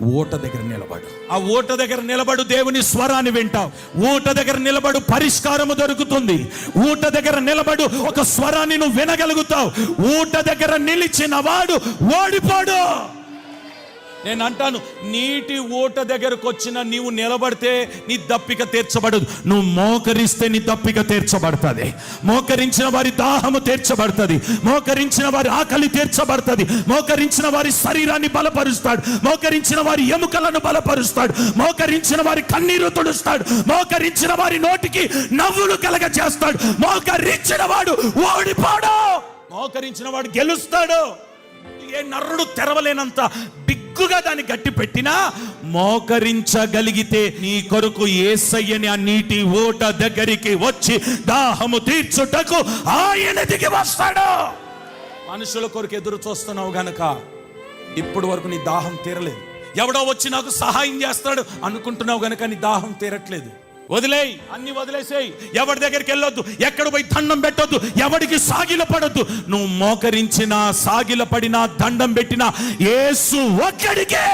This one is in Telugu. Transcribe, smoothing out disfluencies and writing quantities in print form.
ఊట దగ్గర నిలబడు. ఆ ఊట దగ్గర నిలబడు, దేవుని స్వరాన్ని వింటావు. ఊట దగ్గర నిలబడు, పరిష్కారము దొరుకుతుంది. ఊట దగ్గర నిలబడు, ఒక స్వరాన్ని నువ్వు వినగలుగుతావు. ఊట దగ్గర నిలిచిన వాడు ఓడిపోడు. నేను అంటాను, నీటి ఊట దగ్గరకు వచ్చిన నీవు నిలబడితే నీ దప్పిక తీర్చబడదు. నువ్వు మోకరిస్తే నీ దప్పిక తీర్చబడుతుంది. మోకరించిన వారి దాహము తీర్చబడుతుంది. మోకరించిన వారి ఆకలి తీర్చబడుతుంది. మోకరించిన వారి శరీరాన్ని బలపరుస్తాడు. మోకరించిన వారి ఎముకలను బలపరుస్తాడు. మోకరించిన వారి కన్నీరు తుడుస్తాడు. మోకరించిన వారి నోటికి నవ్వులు కలగ చేస్తాడు. మోకరించిన వాడు ఓడిపోడు. మోకరించిన వాడు గెలుస్తాడు. ఏ నరుడు తెరవలేనంత బిగ్గుగా దాన్ని గట్టి పెట్టినా మోకరించగలిగితే నీ కొరకు యేసయ్యని ఆ నీటి ఊట దగ్గరికి వచ్చి దాహము తీర్చుటకు ఆయన దిగి వస్తాడు. మనుషుల కొరకు ఎదురు చూస్తున్నావు గనక ఇప్పుడు వరకు నీ దాహం తీరలేదు. ఎవడో వచ్చి నాకు సహాయం చేస్తాడు అనుకుంటున్నావు గనక నీ దాహం తీరట్లేదు. వదిలేయి, అన్ని వదిలేసేయి. ఎవరి దగ్గరికి వెళ్ళొద్దు, ఎక్కడ పోయి దండం పెట్టొద్దు, ఎవడికి సాగిల పడొద్దు. నువ్వు మోకరించినా, సాగిల పడినా, దండం పెట్టినా యేసు ఒక్కడికే.